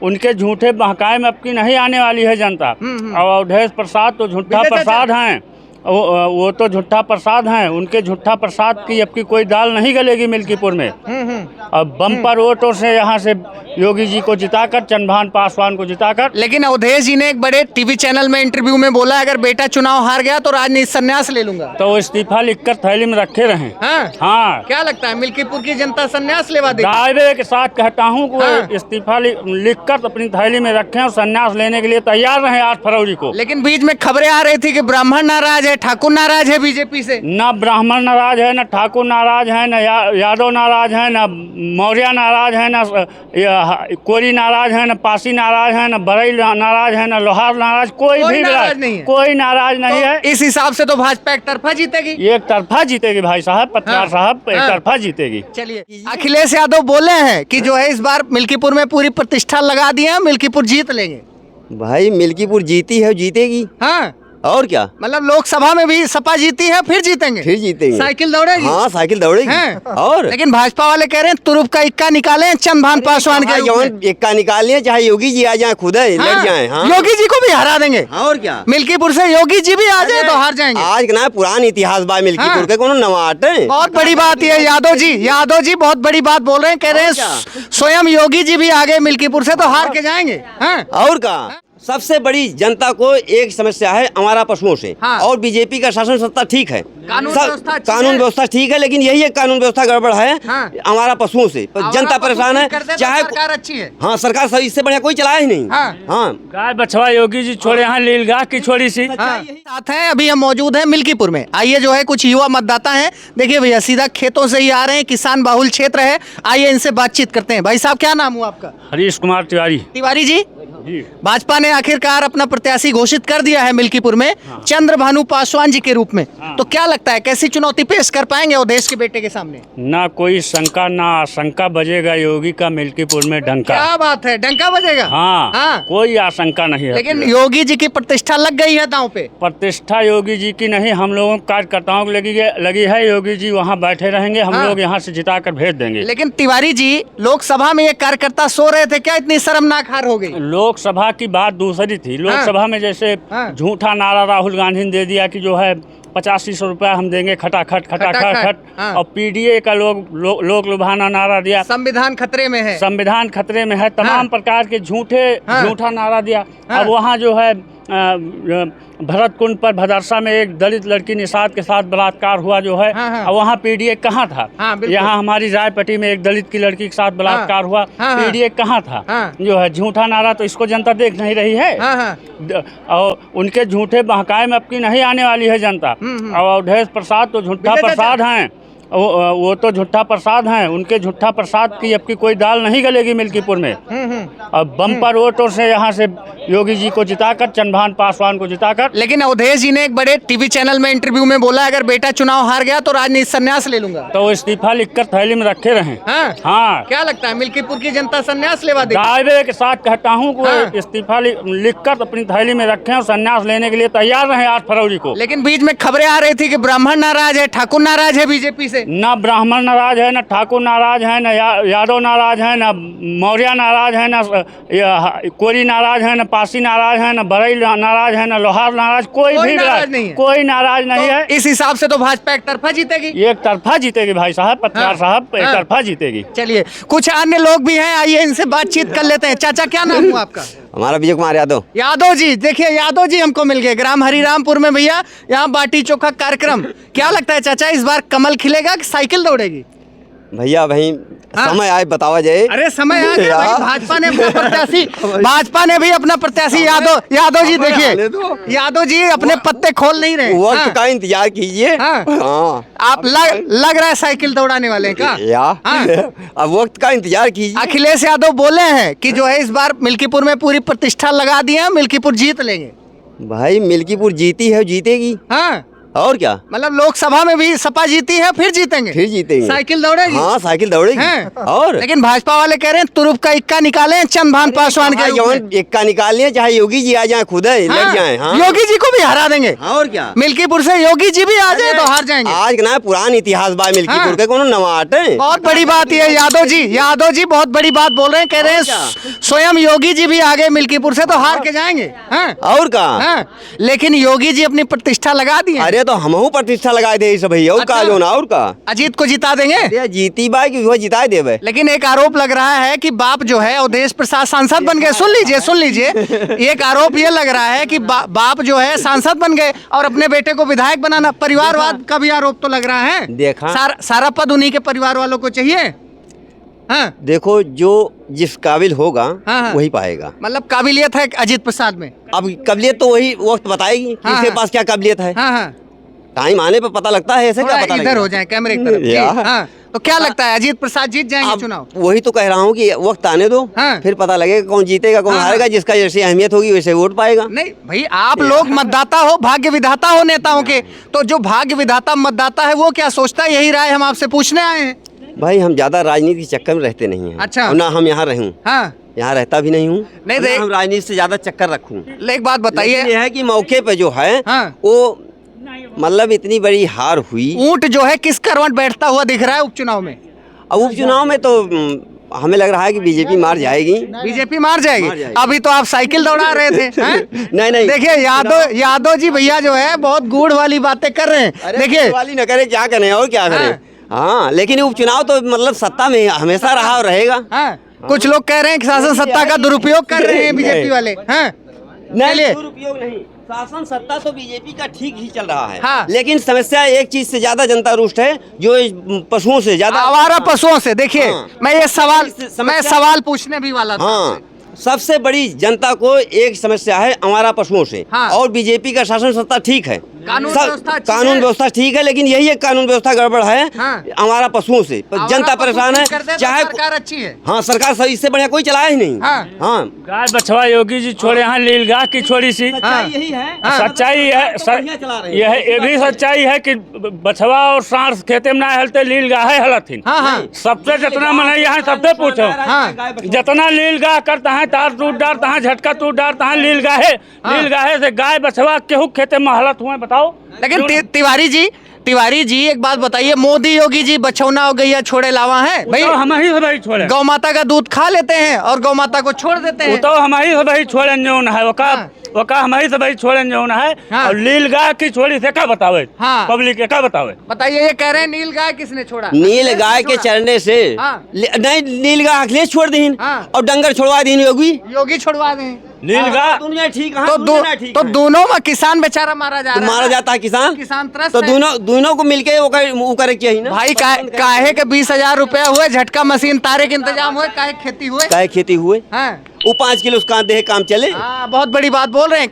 उनके झूठे बहकाए में अब की नहीं आने वाली है जनता। और अवधेश प्रसाद तो झूठा प्रसाद हैं, वो तो झूठा प्रसाद हैं। उनके झूठा प्रसाद की अब की कोई दाल नहीं गलेगी मिल्कीपुर में। अब बम्पर वोटों से यहाँ से योगी जी को जिताकर, चंद्रभान पासवान को जिताकर। लेकिन अवधेश जी ने एक बड़े टीवी चैनल में इंटरव्यू में बोला, अगर बेटा चुनाव हार गया तो राजनीति संन्यास ले लूंगा। तो वो इस्तीफा लिखकर थैली में रखे रहे। हाँ, क्या लगता है मिल्कीपुर की जनता संन्यास लेवा देगी? दायरे के साथ कहता हूँ कि वो इस्तीफा लिखकर अपनी थैली में रखें और संन्यास लेने के लिए तैयार रहे 8 फरवरी को। लेकिन बीच में खबरें आ रही थी कि ब्राह्मण नाराज है, ठाकुर नाराज है बीजेपी से। न ब्राह्मण नाराज है, न ठाकुर नाराज है, न यादव नाराज है, न मौर्य नाराज है, न कोरी नाराज है, न पासी नाराज है, न बरई नाराज है, न लोहार नाराज, कोई भी नाराज नहीं है। कोई नाराज नहीं है। इस हिसाब से तो भाजपा एक तरफा जीतेगी। एक तरफा जीतेगी भाई साहब, पत्रकार साहब, एक तरफा जीतेगी। चलिए, अखिलेश यादव बोले हैं कि जो है इस बार मिल्कीपुर में पूरी प्रतिष्ठा लगा दी है, मिल्कीपुर जीत लेंगे। भाई मिल्कीपुर जीती है, जीतेगी। हाँ, और क्या, मतलब लोकसभा में भी सपा जीती है, फिर जीतेंगे। फिर जीतेंगे। साइकिल दौड़ेगी। हाँ, साइकिल दौड़ेगी। और लेकिन भाजपा वाले कह रहे हैं तुरुप का इक्का निकाले चंद्रभान पासवान के रूप में। इक्का निकाल लिया, चाहे योगी जी आ जाए, खुद लड़ जाए। हाँ, योगी जी को भी हरा देंगे। और क्या, मिल्कीपुर से योगी जी भी आ जाए तो हार जाएंगे। आज ना पुराना इतिहास बा मिल्कीपुर के, कोनो नवाट है। बहुत बड़ी बात ये यादव जी बहुत बड़ी बात बोल रहे हैं, कह रहे हैं स्वयं योगी जी भी आ गए मिल्कीपुर से तो हार के जाएंगे। और क्या, सबसे बड़ी जनता को एक समस्या है हमारा पशुओं से। और बीजेपी का शासन सत्ता ठीक है, कानून व्यवस्था ठीक है, लेकिन यही एक कानून व्यवस्था गड़बड़ है हमारा पशुओं से। जनता परेशान है, चाहे सरकार अच्छी है। हाँ, सरकार सही, इससे बढ़िया कोई चलाया ही नहीं। हाँ, गाय बछवा योगी जी छोड़े, यहाँ लीलगाह की छोड़ी सी। साथ है, अभी हम मौजूद हैं मिल्कीपुर में। आइए, जो है कुछ युवा मतदाता हैं। देखिए भैया, सीधा खेतों से ही आ रहे हैं, किसान बाहुल क्षेत्र है। आइए इनसे बातचीत करते हैं। भाई साहब, क्या नाम हुआ आपका? हरीश कुमार तिवारी। तिवारी जी, भाजपा ने आखिरकार अपना प्रत्याशी घोषित कर दिया है मिल्कीपुर में, चंद्रभानु पासवान जी के रूप में। तो क्या लगता है, कैसी चुनौती पेश कर पाएंगे वो देश के बेटे के सामने? ना कोई शंका ना आशंका बजेगा योगी का मिल्कीपुर में डंका। क्या बात है, डंका बजेगा? हाँ, कोई आशंका नहीं है। लेकिन योगी जी की प्रतिष्ठा लग गई है दांव पे। प्रतिष्ठा योगी जी की नहीं, हम लोगों कार्यकर्ताओं को लगी है। योगी जी वहाँ बैठे रहेंगे, हम लोग यहाँ से जिता कर भेज देंगे। लेकिन तिवारी जी, लोकसभा में ये कार्यकर्ता सो रहे थे, क्या इतनी शर्मनाक हार हो गई? लोकसभा की बात दूसरी थी। लोकसभा में जैसे झूठा नारा राहुल गांधी ने दे दिया कि जो है 8500 रुपया हम देंगे खटाखट। और पीडीए का लोग लुभाना नारा दिया। संविधान खतरे में है, संविधान खतरे में है, तमाम प्रकार के झूठा नारा दिया। अब वहाँ जो है भरत कुंड पर भदरसा में एक दलित लड़की निषाद के साथ बलात्कार हुआ जो है। अब वहाँ पीडीए कहाँ था? यहाँ हमारी रायपट्टी में एक दलित की लड़की के साथ बलात्कार हुआ, पीडीए कहाँ था? जो है झूठा नारा, तो इसको जनता देख नहीं रही है। और उनके झूठे बहकाए में अब की नहीं आने वाली है जनता। और अवधेश प्रसाद तो झूठा प्रसाद हैं, वो तो झूठा प्रसाद हैं। उनके झूठा प्रसाद की अब की कोई दाल नहीं गलेगी मिल्कीपुर में। अब बम्पर वोटों से यहाँ से योगी जी को जिताकर, चंद्रभान पासवान को जिताकर। लेकिन अवधेश जी ने एक बड़े टीवी चैनल में इंटरव्यू में बोला, अगर बेटा चुनाव हार गया तो राजनीति संन्यास ले लूंगा। तो वो इस्तीफा लिखकर थैली में रखे रहे। हाँ, क्या लगता है मिल्कीपुर की जनता संन्यास लेवा देगी? दायरे के साथ कहता हूँ कि वो इस्तीफा लिखकर अपनी थैली में रखें और संन्यास लेने के लिए तैयार रहे 8 फरवरी को। लेकिन बीच में खबरें आ रही थी कि ब्राह्मण नाराज है, ठाकुर नाराज है बीजेपी से। न ब्राह्मण नाराज है, न ठाकुर नाराज है, न यादव नाराज है, न मौर्य नाराज है, न कोरी नाराज है, न पासी नाराज है, न बरई नाराज है, न लोहार नाराज, कोई भी नाराज नहीं है। कोई नाराज नहीं है। इस हिसाब से तो भाजपा एक तरफा जीतेगी। एक तरफा जीतेगी भाई साहब, पत्रकार साहब, एक तरफा जीतेगी। चलिए, कुछ अन्य लोग भी हैं, आइए इनसे बातचीत कर लेते हैं। चाचा, क्या नाम हुआ आपका? हमारा विजय कुमार यादव। यादव जी, देखिए यादव जी हमको मिल गए ग्राम हरिरामपुर में भैया, यहाँ बाटी चोखा कार्यक्रम। क्या लगता है चाचा, इस बार कमल खिलेगा कि साइकिल दौड़ेगी? भैया वही समय आए बतावा जाए। अरे समय आ गया भाई, भाजपा ने भी अपना प्रत्याशी यादव जी, देखिए यादव जी अपने पत्ते खोल नहीं रहे। वक्त का इंतजार कीजिए। आप लग रहा है साइकिल दौड़ाने वाले का। अब वक्त का इंतजार कीजिए। अखिलेश यादव बोले हैं कि जो है इस बार मिल्कीपुर में पूरी प्रतिष्ठा लगा दी है, मिल्कीपुर जीत लेंगे। भाई मिल्कीपुर जीती है, जीतेगी। और क्या, मतलब लोकसभा में भी सपा जीती है, फिर जीतेंगे, फिर जीतेंगे। साइकिल दौड़ेगी। हाँ साइकिल दौड़ेगी। हैं? और लेकिन भाजपा वाले कह रहे हैं तुरुप का इक्का निकाले चंद्रभान पासवान के रूप में। इक्का निकाल लिया, चाहे योगी जी आ जाए खुद है लग जाए। हाँ योगी जी को भी हरा देंगे। और क्या, मिल्कीपुर से योगी जी भी आ जाए तो हार जाएंगे। आज ना पुराना इतिहास बा मिल्कीपुर हाँ। के, कोनो नवाट है। बहुत बड़ी बात ये यादव जी बहुत बड़ी बात बोल रहे हैं, कह रहे हैं स्वयं योगी जी भी आ गए मिल्कीपुर से तो हार के जाएंगे। हाँ? और का, हाँ? लेकिन योगी जी अपनी प्रतिष्ठा लगा दी है। अरे तो हमहू प्रतिष्ठा लगाए थे सब भैया। और का जो ना, और का अजीत को जिता देंगे। अरे जीती बाई की वो जिता देवे। लेकिन एक आरोप लग रहा है कि बाप जो है अवधेश प्रसाद सांसद बन गए। सुन लीजिए एक आरोप ये लग रहा है कि बाप जो है सांसद बन गए और अपने बेटे को विधायक बनाना, परिवारवाद का भी आरोप तो लग रहा है। देखा, सारा पद उन्हीं के परिवार वालों को चाहिए। हाँ? देखो जो जिस काबिल होगा हाँ। वही पाएगा। मतलब काबिलियत है अजीत प्रसाद में। अब काबिलियत तो वही वक्त बताएगी कि हाँ, इसके हाँ। पास क्या काबिलियत है। हाँ। टाइम आने पर पता लगता है, ऐसे क्या पता इधर लगेगा? हो जाए कैमरे की तरफ जी। यार। हाँ। तो क्या लगता है अजीत प्रसाद जीत जाएंगे अब चुनाव? वही तो कह रहा हूँ कि वक्त आने दो, हाँ। फिर पता लगेगा कौन जीतेगा कौन हाँ। हारेगा। जिसका जैसी अहमियत होगी वैसे वोट पाएगा। नहीं भाई, आप लोग मतदाता हो, भाग्य विधाता हो नेताओं के, तो जो भाग्य विधाता मतदाता है वो क्या सोचता है, यही राय हम आपसे पूछने आए हैं। भाई हम ज्यादा राजनीति के चक्कर में रहते नहीं हैं। अच्छा। और ना हम यहाँ रहूँ, हाँ। यहाँ रहता भी नहीं हूँ। नहीं, और ना हम राजनीति से ज्यादा चक्कर रखूँ। एक बात बताइए, ये है कि मौके पे जो है हाँ। वो मतलब इतनी बड़ी हार हुई। ऊंट जो है किस करवट बैठता हुआ दिख रहा है उपचुनाव में? अब उपचुनाव में तो हमें लग रहा है कि बीजेपी मार जाएगी। बीजेपी मार जाएगी। अभी तो आप साइकिल दौड़ा रहे थे। हैं? नहीं देखिए यादव जी भैया जो है बहुत गूढ़ वाली बातें कर रहे हैं। देखिए वाली न करे, क्या करें और क्या करें। हाँ लेकिन उपचुनाव तो मतलब सत्ता में हमेशा रहा और रहेगा। हाँ। कुछ लोग कह रहे हैं कि शासन सत्ता का दुरुपयोग कर रहे हैं बीजेपी वाले। हाँ? नहीं, दुरुपयोग नहीं, शासन सत्ता तो बीजेपी का ठीक ही चल रहा है। हाँ। लेकिन समस्या एक चीज से ज्यादा जनता रुष्ट है, जो इस पशुओं से ज्यादा, आवारा पशुओं से। देखिए हाँ। मैं सवाल पूछने भी वाला था। हाँ सबसे बड़ी जनता को एक समस्या है हमारा पशुओं से। हाँ। और बीजेपी का शासन सत्ता ठीक है, कानून व्यवस्था ठीक है, लेकिन यही एक कानून व्यवस्था गड़बड़ है। हाँ। हमारा पशुओं से जनता परेशान है। चाहे सरकार अच्छी है। हाँ सरकार सही, इससे बढ़िया कोई चलाया ही नहीं। हाँ। हाँ गाय बछवा योगी जी छोड़े यहाँ नीलगाह की छोड़ी सी। यही है, सच्चाई है ये भी सच्चाई है कि बछवा और सांड खेते में ना हलते नीलगाह हलथिन। सबसे जितना मन यहाँ सबसे पूछो, जितना नीलगाह करता है तार टूट डालता है, झटका टूट डालता है, नीलगाहे से गाय बछवा केहू खेते में हलत हुए बताओ। लेकिन तिवारी जी एक बात बताइए, मोदी योगी जी बछौना हो गैया छोड़े लावा है भाई? तो हम ही भाई छोड़े, गौ माता का दूध खा लेते हैं और गौ माता को छोड़ देते हैं। तो हम ही भाई छोड़े जौन है वका हम ही भाई छोड़े जौन है। और नीलगाय की छोड़ी से क्या बतावे पब्लिक के क्या बतावे? बताइए, ये कह रहे हैं नीलगाय किसने छोड़ा? नीलगाय के चढ़ने से नहीं, नीलगाय अखिलेश छोड़ दी और डंगर छोड़वा दी योगी छोड़वा दें। नीलगाय दुनिया ठीक तो दोनों में किसान बेचारा मारा जाता है। किसान त्रस्त तो दोनों को मिलके वो करे चाहिए ना भाई। काहे के 20,000 रुपया हुए, झटका मशीन तारे के इंतजाम हुए, काहे खेती हुए, काहे खेती हुए। हाँ। वो 5 किलो उसका देह काम चले। बहुत बड़ी बात बोल रहे हैं।